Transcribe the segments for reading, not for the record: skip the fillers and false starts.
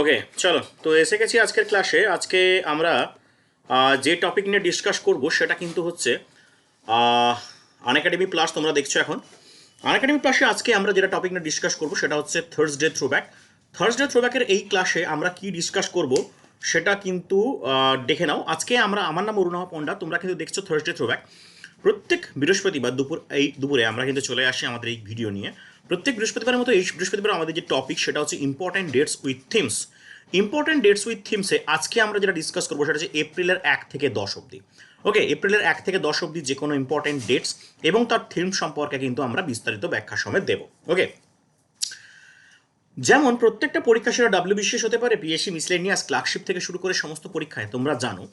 ওকে, চলো তো এসে গেছি আজকের ক্লাসে। আজকে আমরা যে টপিক নিয়ে ডিসকাস করব সেটা কিন্তু হচ্ছে আনএকাডেমি প্লাস। তোমরা দেখছো এখন আনএকাডেমি প্লাসে আজকে আমরা যেটা টপিক নিয়ে ডিসকাস করব সেটা হচ্ছে থার্সডে থ্রোব্যাক। থার্সডে থ্রোব্যাকের এই ক্লাসে আমরা কি ডিসকাস করব সেটা কিন্তু দেখে নাও। আজকে আমার নাম অরুণা পণ্ডা, তোমরা কিন্তু দেখছো থার্সডে থ্রোব্যাক। প্রত্যেক বৃহস্পতিবার দুপুরে আমরা কিন্তু চলে আসি আমাদের এই ভিডিও নিয়ে। প্রত্যেক বৃহস্পতিবারের মতো এই বৃহস্পতিবার আমাদের যে টপিক সেটা হচ্ছে important dates with themes. Important dates with থিমসে আজকে আমরা যেটা ডিসকাস করবো সেটা হচ্ছে এপ্রিলের 1 থেকে 10 অবধি। ওকে, এপ্রিলের 1 থেকে 10 অবধি যে কোনো ইম্পর্ট্যান্ট ডেটস এবং তার থিম সম্পর্কে কিন্তু আমরা বিস্তারিত ব্যাখ্যা সমেত দেবো। ওকে, যেমন প্রত্যেকটা পরীক্ষা সেটা ডাব্লিউবিসিএস হতে পারে, পিএসসি, মিসলেনিয়াস, ক্লার্কশিপ থেকে শুরু করে সমস্ত পরীক্ষায় তোমরা জানো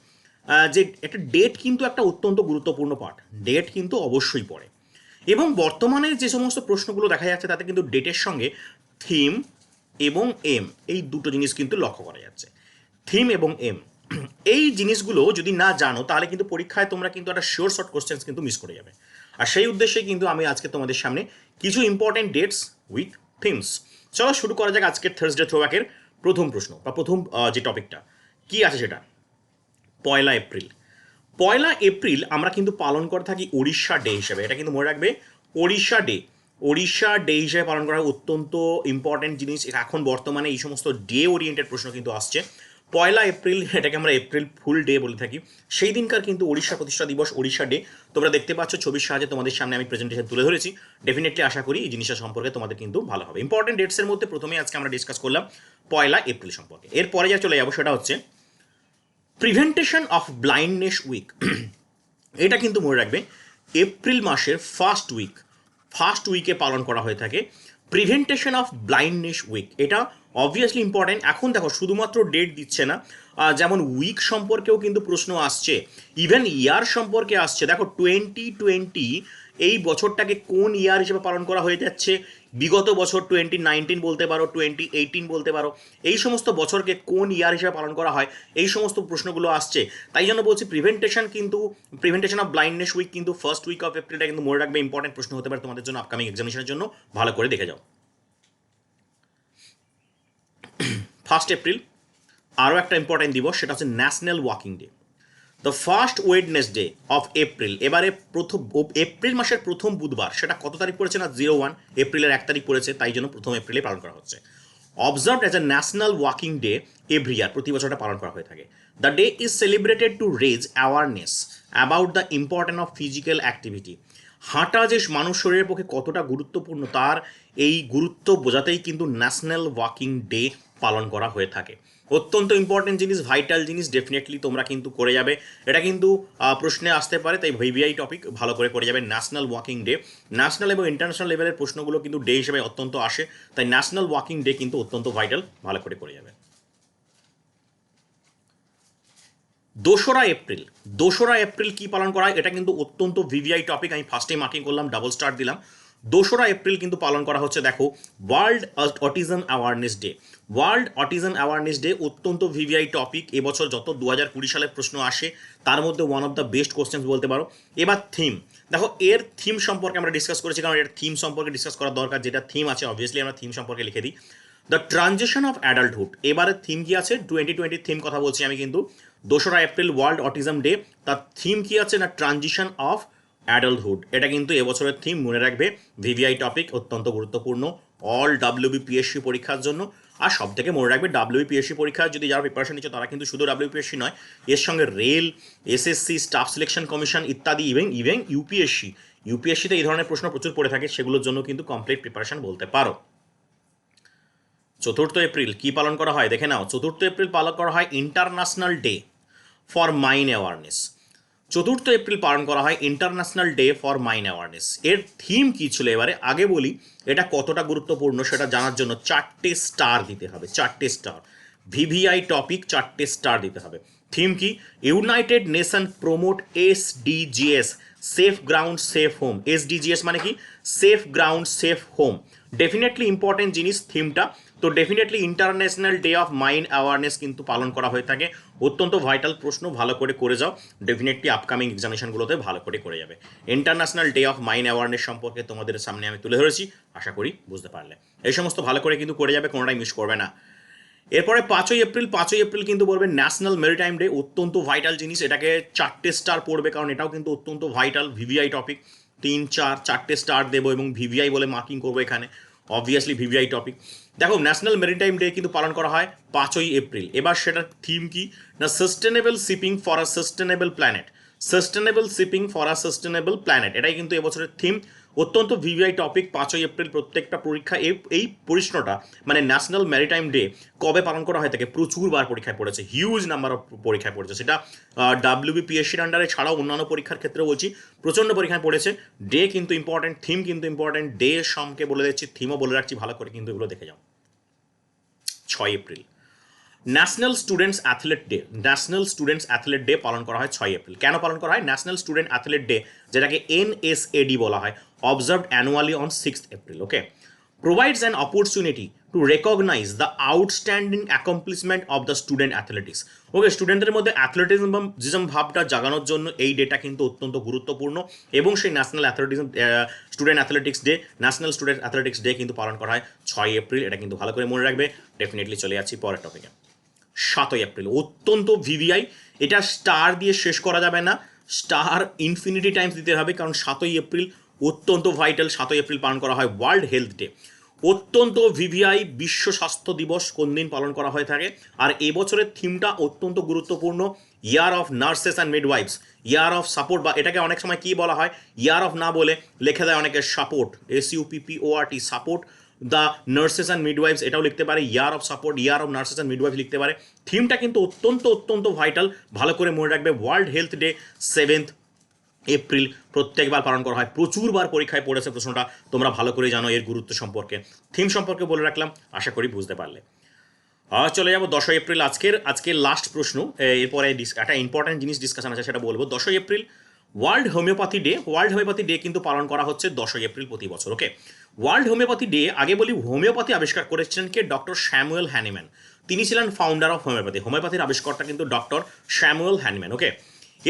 যে একটা ডেট কিন্তু একটা অত্যন্ত গুরুত্বপূর্ণ পার্ট। ডেট কিন্তু অবশ্যই পড়ে এবং বর্তমানে যে সমস্ত প্রশ্নগুলো দেখা যাচ্ছে তাতে কিন্তু ডেটের সঙ্গে থিম এবং এম এই দুটো জিনিস কিন্তু লক্ষ্য করা যাচ্ছে। থিম এবং এম এই জিনিসগুলো যদি না জানো তাহলে কিন্তু পরীক্ষায় তোমরা কিন্তু একটা শিওর শর্ট কোশ্চেন্স কিন্তু মিস করে যাবে। আর সেই উদ্দেশ্যে কিন্তু আমি আজকে তোমাদের সামনে কিছু ইম্পর্টেন্ট ডেটস উইথ থিমস। চলো শুরু করা যাক আজকের থার্সডে থ্রোব্যাকের প্রথম প্রশ্ন বা প্রথম যে টপিকটা কি আছে সেটা 1 এপ্রিল। 1 এপ্রিল আমরা কিন্তু পালন করে থাকি ওড়িশা ডে হিসেবে। এটা কিন্তু মনে রাখবে, ওড়িশা ডে। ওড়িশা ডে হিসেবে পালন করা অত্যন্ত ইম্পর্টেন্ট জিনিস। এখন বর্তমানে এই সমস্ত ডে ওরিয়েন্টেড প্রশ্ন কিন্তু আসছে। 1 এপ্রিল এটাকে আমরা এপ্রিল ফুল ডে বলে থাকি। সেই দিনকার কিন্তু ওড়িশা প্রতিষ্ঠা দিবস, ওড়িশা ডে। তোমরা দেখতে পাচ্ছ ছবির সাহায্যে তোমাদের সামনে আমি প্রেজেন্টেশন তুলে ধরেছি। ডেফিনেটলি আশা করি এই জিনিসটা সম্পর্কে তোমাদের কিন্তু ভালো হবে। ইম্পর্টেন্ট ডেটসের মধ্যে প্রথমেই আজকে আমরা ডিসকাস করলাম 1 এপ্রিল সম্পর্কে। এরপরে যা চলে যাবো সেটা হচ্ছে প্রিভেন্টেশন অফ ব্লাইন্ডনেস উইক। এটা কিন্তু মনে রাখবে এপ্রিল মাসের ফার্স্ট উইকে পালন করা হয়ে থাকে প্রিভেন্টেশন অফ ব্লাইন্ডনেস উইক। এটা অবভিয়াসলি ইম্পর্টেন্ট। এখন দেখো শুধুমাত্র ডেট দিচ্ছে না, যেমন উইক সম্পর্কেও কিন্তু প্রশ্ন আসছে, ইভেন ইয়ার সম্পর্কে আসছে। দেখো 2020 এই বছরটাকে কোন ইয়ার হিসেবে পালন করা হয়ে যাচ্ছে। বিগত বছর 2019 বলতে পারো, 2018 বলতে পারো, এই সমস্ত বছরকে কোন ইয়ার হিসেবে পালন করা হয়, এই সমস্ত প্রশ্নগুলো আসছে। তাই জন্য বলছি প্রিভেন্টেশন অফ ব্লাইন্ডনেস উইক কিন্তু ফার্স্ট উইক অফ এপ্রিলটা কিন্তু মনে রাখবে, ইম্পর্টেন্ট প্রশ্ন হতে পারে তোমাদের জন্য আপকামিং এক্সামিনেশনের জন্য। ভালো করে দেখে যাও। 1 এপ্রিল আরও একটা ইম্পর্টেন্ট দিবস, সেটা হচ্ছে national walking day. The first Wednesday of April, এবারে এপ্রিল মাসের প্রথম বুধবার, সেটা কত তারিখ পড়েছে না 01 এপ্রিলের 1 তারিখ পড়েছে, তাই জন্য 1 এপ্রিলে পালন করা হচ্ছে। Observed as a national walking day every year, প্রতি বছরটা পালন করা হয়ে থাকে। The day is celebrated to raise awareness about the important of physical activity. হাঁটা যে মানুষ শরীরের পক্ষে কতটা গুরুত্বপূর্ণ তার এই গুরুত্ব বোঝাতেই কিন্তু ন্যাশনাল ওয়াকিং ডে পালন করা হয়ে থাকে। অত্যন্ত ইম্পর্টেন্ট জিনিস, ভাইটাল জিনিস, ডেফিনেটলি তোমরা কিন্তু করে যাবে। এটা কিন্তু প্রশ্নে আসতে পারে, তাই ভিভিআই টপিক ভালো করে যাবে। ন্যাশনাল ওয়াকিং ডে, ন্যাশনাল এবং ইন্টারন্যাশনাল লেভেলের প্রশ্নগুলো কিন্তু ডে হিসেবে অত্যন্ত আসে, তাই ন্যাশনাল ওয়াকিং ডে কিন্তু অত্যন্ত ভাইটাল, ভালো করে যাবে। 2রা এপ্রিল, 2রা এপ্রিল কি পালন করা হয়, এটা কিন্তু অত্যন্ত ভিভিআই টপিক। আমি ফার্স্টেই মার্কিং করলাম, ডাবল স্টার দিলাম। 2রা এপ্রিল কিন্তু পালন করা হচ্ছে দেখো world autism awareness day. World autism awareness day অত্যন্ত ভিভিআই টপিক। এবছর যত 2020 সালের প্রশ্ন আসে তার মধ্যে one of the best questions বলতে পারো। এবার থিম, দেখো এর থিম সম্পর্কে আমরা ডিসকাস করেছি, কারণ এর থিম সম্পর্কে ডিসকাস করা দরকার। যেটা থিম আছে অবভিয়াসলি আমরা থিম সম্পর্কে লিখে দিই। দ্য ট্রানজিশন অফ অ্যাডাল্টহুড, এবারে থিম কি আছে, 2020 থিম কথা বলছি আমি কিন্তু। 2রা এপ্রিল ওয়ার্ল্ড অটিজম ডে, তার থিম কি আছে না ট্রানজিশন অফ অ্যাডাল্টহুড। এটা কিন্তু এবছরের থিম, মনে রাখবে ভিভিআই টপিক, অত্যন্ত গুরুত্বপূর্ণ অল ডাব্লিউবিপিএসসি পরীক্ষার জন্য। আর সব থেকে মনে রাখবে ডাব্লিউবিপিএসসি পরীক্ষার যদি যারা প্রিপারেশন নিচ্ছে তারা কিন্তু শুধু ডাব্লিউবিপিএসসি নয়, এর সঙ্গে rail, SSC, staff selection commission ইত্যাদি, ইভেন ইউপিএসসিতে এই ধরনের প্রশ্ন প্রচুর পড়ে থাকে, সেগুলোর জন্য কিন্তু কমপ্লিট প্রিপারেশন বলতে পারো। 4এপ্রিল কি পালন করা হয় দেখে নাও। 4এপ্রিল পালন করা হয় international day for mine awareness. 4এপ্রিল পালন করা হয় international day for mine awareness. এর থিম কি ছিল এবারে আগে বলি, এটা কতটা গুরুত্বপূর্ণ সেটা জানার জন্য 4টে স্টার দিতে হবে। 4টে স্টার, ভিভিআই টপিক 4টে স্টার দিতে হবে। থিম কি, United Nation promote SDGs, safe ground safe home. SDGs মানে কি, safe ground safe home. Definitely important জিনিস থিমটা। তো definitely international day of mine awareness কিন্তু পালন করা হয়ে থাকে। অত্যন্ত ভাইটাল প্রশ্ন, ভালো করে যাও। ডেফিনেটলি আপকামিং এক্সামিনেশনগুলোতে ভালো করে যাবে। International day of mine awareness সম্পর্কে তোমাদের সামনে আমি তুলে ধরেছি, আশা করি বুঝতে পারলে। এই সমস্ত ভালো করে কিন্তু করে যাবে, কোনোটাই মিস করবে না। এরপরে 5ই এপ্রিল কিন্তু পড়বে ন্যাশনাল মেরিটাইম ডে, অত্যন্ত ভাইটাল জিনিস, এটাকে 4টে স্টার পড়বে কারণ এটাও কিন্তু অত্যন্ত ভাইটাল ভিভিআই টপিক। 3, 4, 4টে স্টার দেবো এবং ভিভিআই বলে মার্কিং করবো এখানে, অবভিয়াসলি ভিভিআই টপিক। দেখো ন্যাশনাল মেরিটাইম ডে কিন্তু পালন করা হয় 5ই এপ্রিল। এবার সেটার থিম কি না, sustainable shipping for a sustainable planet, sustainable shipping for a sustainable planet, এটাই কিন্তু এবছরের থিম। অত্যন্ত ভিভিআই টপিক। 5ই এপ্রিল প্রত্যেকটা পরীক্ষা এই প্রশ্নটা মানে ন্যাশনাল ম্যারিটাইম ডে কবে পালন করা হয় থাকে প্রচুরবার পরীক্ষায় পড়েছে, হিউজ নাম্বার অফ পরীক্ষায় পড়েছে, সেটা WBPSCর আন্ডারে ছাড়াও অন্যান্য পরীক্ষার ক্ষেত্রে বলছি প্রচণ্ড পরীক্ষায় পড়েছে। ডে কিন্তু ইম্পর্টেন্ট, থিম কিন্তু ইম্পর্টেন্ট, ডে সম্কে বলে দিচ্ছি, থিমও বলে রাখছি, ভালো করে কিন্তু এগুলো দেখে যাও। 6 April national students athlete day, national students athlete day পালন করা হয় 6 এপ্রিল। কেন পালন করা হয় ন্যাশনাল স্টুডেন্ট অ্যাথলেট ডে, যেটাকে NSAD বলা হয়, observed annually on 6 April. Okay, provides an opportunity to recognize the outstanding accomplishment of the student athletics. ওকে, স্টুডেন্টদের মধ্যে অ্যাথলেটিজম ভাবটা জাগানোর জন্য এই ডেটা কিন্তু অত্যন্ত গুরুত্বপূর্ণ এবং সেই national student athletics day, national student athletics day কিন্তু পালন করা হয় 6 এপ্রিল। এটা কিন্তু ভালো করে মনে রাখবে। ডেফিনেটলি চলে যাচ্ছি পরের টপিকে। 7ই এপ্রিল অত্যন্ত ভিভিআই, এটা স্টার দিয়ে শেষ করা যাবে না, স্টার ইনফিনিটি টাইমস দিতে হবে কারণ 7ই এপ্রিল অত্যন্ত ভাইটাল। 7ই এপ্রিল পালন করা হয় ওয়ার্ল্ড হেলথ ডে। অত্যন্ত ভিভিআই, বিশ্ব স্বাস্থ্য দিবস কোন দিন পালন করা হয়ে থাকে, আর এবছরের থিমটা অত্যন্ত গুরুত্বপূর্ণ, year of nurses and মিডওয়াইফস, year of support, বা এটাকে অনেক সময় কী বলা হয়, ইয়ার অফ না বলে লেখা দেয় অনেকে support, SUPPORT, support the nurses and মিডওয়াইফস, এটাও লিখতে পারে, year of support, year of nurses and মিডওয়াইফস লিখতে পারে। থিমটা কিন্তু অত্যন্ত ভাইটাল, ভালো করে মনে রাখবে। World health day 7th April প্রত্যেকবার পালন করা হয়, প্রচুরবার পরীক্ষায় পড়েছে প্রশ্নটা, তোমরা ভালো করে জানো এর গুরুত্ব সম্পর্কে। থিম সম্পর্কে বলে রাখলাম, আশা করি বুঝতে পারলে। চলে যাবো 10ই এপ্রিল, আজকের লাস্ট প্রশ্ন। এরপরে একটা ইম্পর্টেন্ট জিনিস ডিসকাশন আছে, সেটা বলবো। 10ই April world homeopathy day. World homeopathy day কিন্তু পালন করা হচ্ছে 10ই এপ্রিল প্রতি বছর। ওকে, ওয়ার্ল্ড হোমিওপ্যাথি ডে, আগে বলি হোমিওপ্যাথি আবিষ্কার করেছিলেন কে, ডক্টর স্যামুয়েল হ্যানিম্যান। তিনি ছিলেন ফাউন্ডার অফ হোমিওপ্যাথি, হোমিওপ্যাথির আবিষ্কারটা কিন্তু ডক্টর স্যামুয়েল হ্যানিম্যান। ওকে,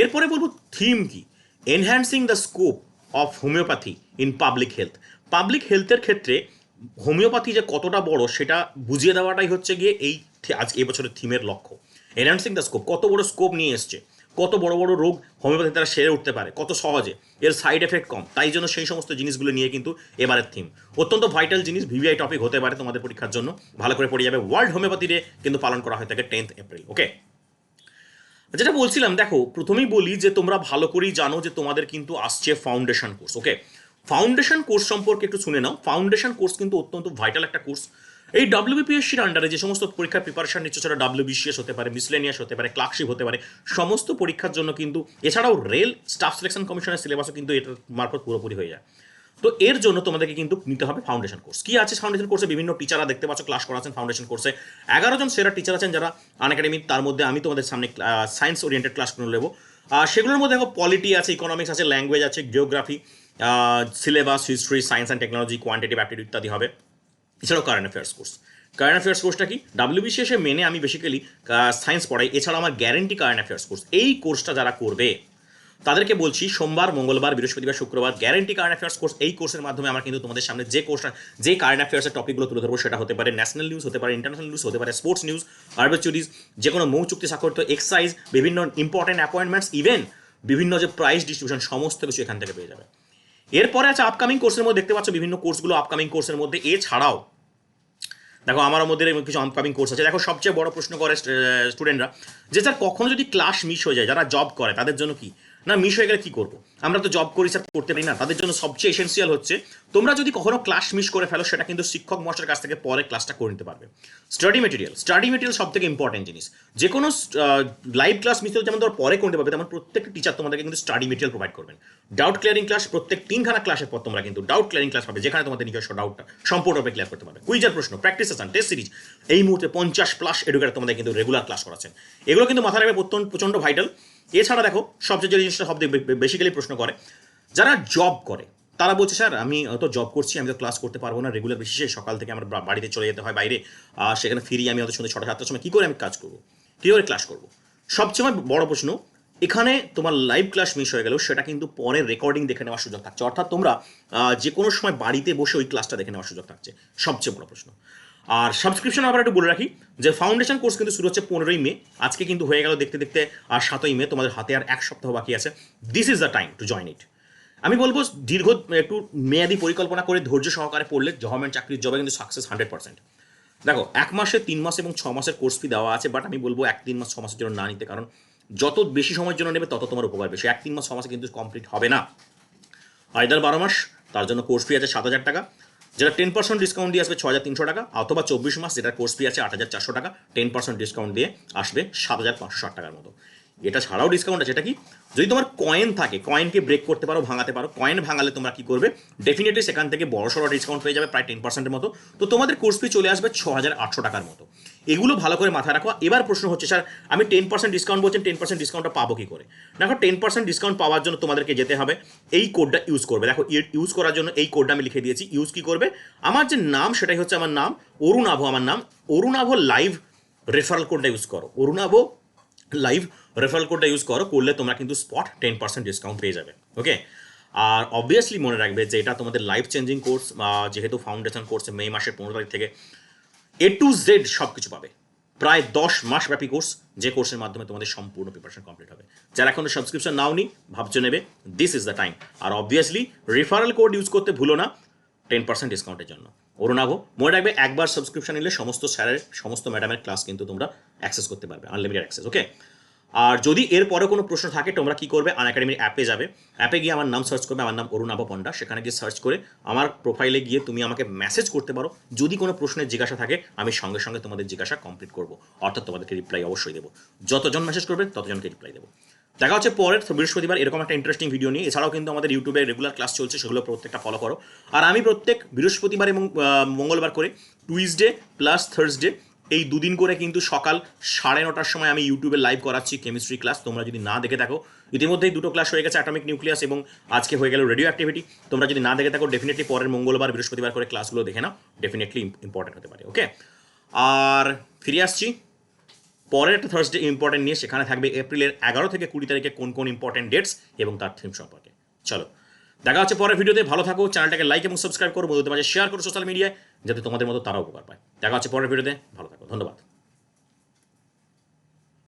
এরপরে বলবো থিম কি, enhancing the scope of homeopathy in public health. Public হেলথের ক্ষেত্রে হোমিওপ্যাথি যে কতটা বড় সেটা বুঝিয়ে দেওয়াটাই হচ্ছে গিয়ে আজ এবছরের থিমের লক্ষ্য। এনহ্যান্সিং দ্য স্কোপ, কত বড় স্কোপ নিয়ে এসছে, কত বড় বড় রোগ হোমিওপ্যাথি তারা সেরে উঠতে পারে কত সহজে, এর সাইড এফেক্ট কম, তাই জন্য সেই সমস্ত জিনিসগুলো নিয়ে কিন্তু এবারের থিম অত্যন্ত ভাইটাল জিনিস, ভিভিআই টপিক হতে পারে তোমাদের পরীক্ষার জন্য, ভালো করে পড়ে যাবে। ওয়ার্ল্ড হোমিওপ্যাথি ডে কিন্তু পালন করা হয়ে থাকে 10th এপ্রিল। ওকে, যেটা বলছিলাম, দেখো প্রথমেই বলি যে তোমরা ভালো করেই জানো যে তোমাদের কিন্তু আসছে ফাউন্ডেশন কোর্স। ওকে, ফাউন্ডেশন কোর্স সম্পর্কে একটু শুনে নাও। ফাউন্ডেশন কোর্স কিন্তু অত্যন্ত ভাইটাল একটা কোর্স। এই WBPSCর আন্ডারে যে সমস্ত পরীক্ষার প্রিপারেশন নিচ্ছে, সেটা WBCS হতে পারে, মিসলেনিয়াস হতে পারে, ক্লার্কশিপ হতে পারে, সমস্ত পরীক্ষার জন্য কিন্তু, এছাড়াও রেল স্টাফ সিলেকশন কমিশনের সিলেবাসও কিন্তু এটার মারফত পুরোপুরি হয়ে যায়। তো এর জন্য তোমাদেরকে কিন্তু নিতে হবে ফাউন্ডেশন কোর্স। কি আছে ফাউন্ডেশন কোর্সে, বিভিন্ন টিচাররা দেখতে পাচ্ছ ক্লাস করাচ্ছেন ফাউন্ডেশন কোর্সে। 11 জন সেরা টিচার আছেন যারা আনএকাডেমি, তার মধ্যে আমি তোমাদের সামনে সায়েন্স ওরিয়েন্টেড ক্লাস করে নেবো। সেগুলোর মধ্যে দেখো পলিটি আছে, ইকোনমিক্স আছে, ল্যাঙ্গুয়েজ আছে, geography, syllabus, history, science and technology, quantitative aptitude ইত্যাদি হবে। এছাড়াও current affairs course. Current affairs কোর্সটা কি, WBCS মেনে আমি বেসিক্যালি সায়েন্স পড়াই, এছাড়াও আমার গ্যারেন্টি কারেন্ট অ্যাফেয়ার্স কোর্স। এই কোর্সটা যারা করবে তাদেরকে বলছি সোমবার, মঙ্গলবার, বৃহস্পতিবার, শুক্রবার গ্যারেন্টি কারেন্ট অ্যাফেয়ার্স কোর্স। এই কোর্সের মাধ্যমে আমরা কিন্তু তোমাদের সামনে যে কারেন্ট অ্যাফেয়ার্সের টপিকগুলো তুলে ধরবো, সেটা হতে পারে ন্যাশনাল নিউজ, হতে পারে ইন্টারন্যাশনাল নিউজ, হতে পারে স্পোর্টস নিউজ, আরবিচুরিজ, যে কোনো মৌ চুক্তি স্বাক্ষরিত এক্সাইজ, বিভিন্ন ইম্পর্টেন্ট অ্যাপয়েন্টমেন্টস, ইভেন বিভিন্ন যে প্রাইজ ডিস্ট্রিবিউশন, সমস্ত কিছু এখান থেকে পেয়ে যাবে। এরপরে আছে আপকামিং কোর্সের মধ্যে, দেখতে পাচ্ছ বিভিন্ন কোর্সগুলো আপকামিং কোর্সের মধ্যে। এছাড়াও দেখো আমার মধ্যে কিছু আপকামিং কোর্স আছে। দেখো সবচেয়ে বড় প্রশ্ন করে স্টুডেন্টরা যে স্যার কখনো যদি ক্লাস মিস হয়ে যায়, যারা জব করে তাদের জন্য কি না, মিস হয়ে গেলে কী করবো, আমরা তো জব করি স্যার, করতে পারি না, তাদের জন্য সবচেয়ে এসেন্সিয়াল হচ্ছে তোমরা যদি কখনো ক্লাস মিস করে ফেলো, সেটা কিন্তু শিক্ষক মহাশয়ের কাছ থেকে পরে ক্লাসটা করে নিতে পারবে। স্টাডি মেটেরিয়াল সব থেকে ইম্পর্টেন্ট জিনিস। যে কোনো লাইভ ক্লাস মিস হলে যেমন ধর পরে করতে পারবে, তেমন প্রত্যেকটা টিচার তোমাদেরকে কিন্তু স্টাডি মেটেরিয়াল প্রোভাইড করবেন। ডাউট ক্লিয়ারিং ক্লাস, প্রত্যেক 3খানা ক্লাসের পর তোমরা কিন্তু ডাউট ক্লিয়ারিং ক্লাস পাবে, যেখানে তোমাদের নিজস্ব ডাউটটা সম্পূর্ণভাবে ক্লিয়ার করতে পারবে। কুইজার প্রশ্ন, প্র্যাকটিস সেশন, টেস্ট সিরিজ, এই মুহূর্তে 50+ এডুকেটর তোমাদের কিন্তু রেগুলার ক্লাস করাচ্ছেন। এগুলো কিন্তু মাথায় রাখবে, প্রচণ্ড ভাইটাল। এছাড়া দেখো সবচেয়ে যে জিনিসটা সব বেসিক্যালি প্রশ্ন করে, যারা জব করে তারা বলছে স্যার আমি তো জব করছি, আমি তো ক্লাস করতে পারবো না রেগুলার বেসিসে, সকাল থেকে আমার বাড়িতে চলে যেতে হয় বাইরে, সেখানে ফিরি আমি হয়তো সন্ধ্যে 6টা 7টার সময়, কী করে আমি কাজ করবো, কী করে ক্লাস করবো। সবচেয়ে বড় প্রশ্ন এখানে, তোমার লাইভ ক্লাস মিস হয়ে গেলেও সেটা কিন্তু পরে রেকর্ডিং দেখে নেওয়ার সুযোগ থাকছে, অর্থাৎ তোমরা যে কোনো সময় বাড়িতে বসে ওই ক্লাসটা দেখে নেওয়ার সুযোগ থাকছে, সবচেয়ে বড় প্রশ্ন। আর সাবস্ক্রিপশন আবার একটু বলে রাখি যে ফাউন্ডেশন কোর্স কিন্তু শুরু হচ্ছে 15ই মে, আজকে কিন্তু হয়ে গেল দেখতে দেখতে, আর 7ই মে তোমাদের হাতে আর 1 সপ্তাহ বাকি আছে। This is the time to join it. আমি বলবো দীর্ঘ একটু মেয়াদি পরিকল্পনা করে ধৈর্য সহকারে পড়লে গভর্নমেন্ট চাকরির জবে কিন্তু সাকসেস 100%। দেখো 1 মাসে, 3 মাস এবং 6 মাসের কোর্স ফি দেওয়া আছে, বাট আমি বলবো 1-3 মাস 6 মাসের জন্য না নিতে, কারণ যত বেশি সময়ের জন্য নেবে তত তোমার উপকার বেশি। 1-3 মাস 6 মাসে কিন্তু কমপ্লিট হবে না। আইদার 12 মাস, তার জন্য কোর্স ফি আছে 7,000 টাকা, যেটা 10% ডিসকাউন্ট দিয়ে আসবে 6,300 টাকা, অথবা 24 মাস যেটার কোর্স ফি আছে 8,400 টাকা, 10% ডিসকাউন্ট দিয়ে আসবে 7,560 টাকার মতো। এটা ছাড়াও ডিসকাউন্ট আছে, এটা কি, যদি তোমার কয়েন থাকে, কয়েনকে ব্রেক করতে পারো, ভাঙাতে পারো, কয়েন ভাঙালে তোমরা কি করবে, ডেফিনেটলি সেখান থেকে বড় সড়ো ডিসকাউন্ট পেয়ে যাবে প্রায় 10%-এর মতো। তো তোমাদের কোর্স ফি চলে আসবে 6,800 টাকার মতো। এগুলো ভালো করে মাথায় রাখো। এবার প্রশ্ন হচ্ছে, স্যার আমি 10% ডিসকাউন্ট বলছেন, 10% ডিসকাউন্টটা পাবো কি করে? দেখো 10% ডিসকাউন্ট পাওয়ার জন্য তোমাদেরকে যেতে হবে, এই কোডটা ইউজ করবে। দেখো ইউজ করার জন্য এই কোডটা আমি লিখে দিয়েছি। ইউজ কি করবে, আমার যে নাম সেটাই হচ্ছে আমার নাম অরুণাভ, আমার নাম অরুণাভ লাইভ রেফারেল কোডটা ইউজ করো, অরুণাভ লাইভ রেফারেল কোডটা ইউজ করলে তোমরা কিন্তু স্পট 10% ডিসকাউন্ট পেয়ে যাবে। ওকে, আর অবভিয়াসলি মনে রাখবে যে এটা তোমাদের লাইফ চেঞ্জিং কোর্স, যেহেতু ফাউন্ডেশন কোর্স মে মাসের 15 তারিখ থেকে A to Z সব কিছু পাবে। প্রায় 10 মাস ব্যাপী কোর্স, যে কোর্সের মাধ্যমে তোমাদের সম্পূর্ণ প্রিপারেশন কমপ্লিট হবে। যারা এখনো সাবস্ক্রিপশন নাওনি, ভাবছো নেবে, দিস ইজ দ্য টাইম। আর অবভিয়াসলি রেফারেল কোড ইউজ করতে ভুলো না 10% ডিসকাউন্টের জন্য। অরুণাভ, মনে রাখবে একবার সাবস্ক্রিপশন নিলে সমস্ত স্যারের, সমস্ত ম্যাডামের ক্লাস কিন্তু তোমরা অ্যাক্সেস করতে পারবে, আনলিমিটেড অ্যাক্সেস। ওকে, আর যদি এর পরে কোনো প্রশ্ন থাকে তোমরা কি করবে, আনএকাডেমির অ্যাপে যাবে, অ্যাপে গিয়ে আমার নাম সার্চ করবে, আমার নাম অরুণাভ পণ্ডা, সেখানে গিয়ে সার্চ করে আমার প্রোফাইলে গিয়ে তুমি আমাকে মেসেজ করতে পারো। যদি কোনো প্রশ্নের জিজ্ঞাসা থাকে আমি সঙ্গে সঙ্গে তোমাদের জিজ্ঞাসা কমপ্লিট করবো, অর্থাৎ তোমাদেরকে রিপ্লাই অবশ্যই দেবো। যতজন মেসেজ করবে ততজনকে রিপ্লাই দেবো। দেখা হচ্ছে পরের বৃহস্পতিবার এরকম একটা ইন্টারেস্টিং ভিডিও নিয়ে। এছাড়াও কিন্তু আমাদের ইউটিউবে রেগুলার ক্লাস চলছে, সেগুলো প্রত্যেকটা ফলো করো। আর আমি প্রত্যেক বৃহস্পতিবার এবং মঙ্গলবার করে, টুইসডে প্লাস থার্সডে, এই দুদিন করে কিন্তু সকাল 9:30টার সময় আমি ইউটিউবে লাইভ করাচ্ছি কেমিস্ট্রি ক্লাস। তোমরা যদি না দেখে থাকো, ইতিমধ্যেই 2টো ক্লাস হয়ে গেছে, অ্যাটমিক নিউক্লিয়াস এবং আজকে হয়ে গেল রেডিও অ্যাক্টিভিটি। তোমরা যদি না দেখে থাকো, ডেফিনেটলি পরের মঙ্গলবার বৃহস্পতিবার করে ক্লাসগুলো দেখে নাও, ডেফিনেটলি ইম্পর্টেন্ট হতে পারে। ওকে, আর ফিরে আসছি পরের একটা থার্সডে ইম্পর্টেন্ট নিয়ে। সেখানে থাকবে এপ্রিলের 11 থেকে 20 তারিখে কোন কোন ইম্পর্টেন্ট ডেটস এবং তার থিম সম্পর্কে। চলো দেখা হচ্ছে পরের ভিডিওতে। ভালো থাকো, চ্যানেলটাকে লাইক এবং সাবস্ক্রাইব করো, বন্ধুদের মাঝে শেয়ার করো সোশ্যাল মিডিয়ায়, যাতে তোমাদের মতো তারা উপকার পায়। দেখা হচ্ছে পরের ভিডিওতে, ভালো থাকো, ধন্যবাদ।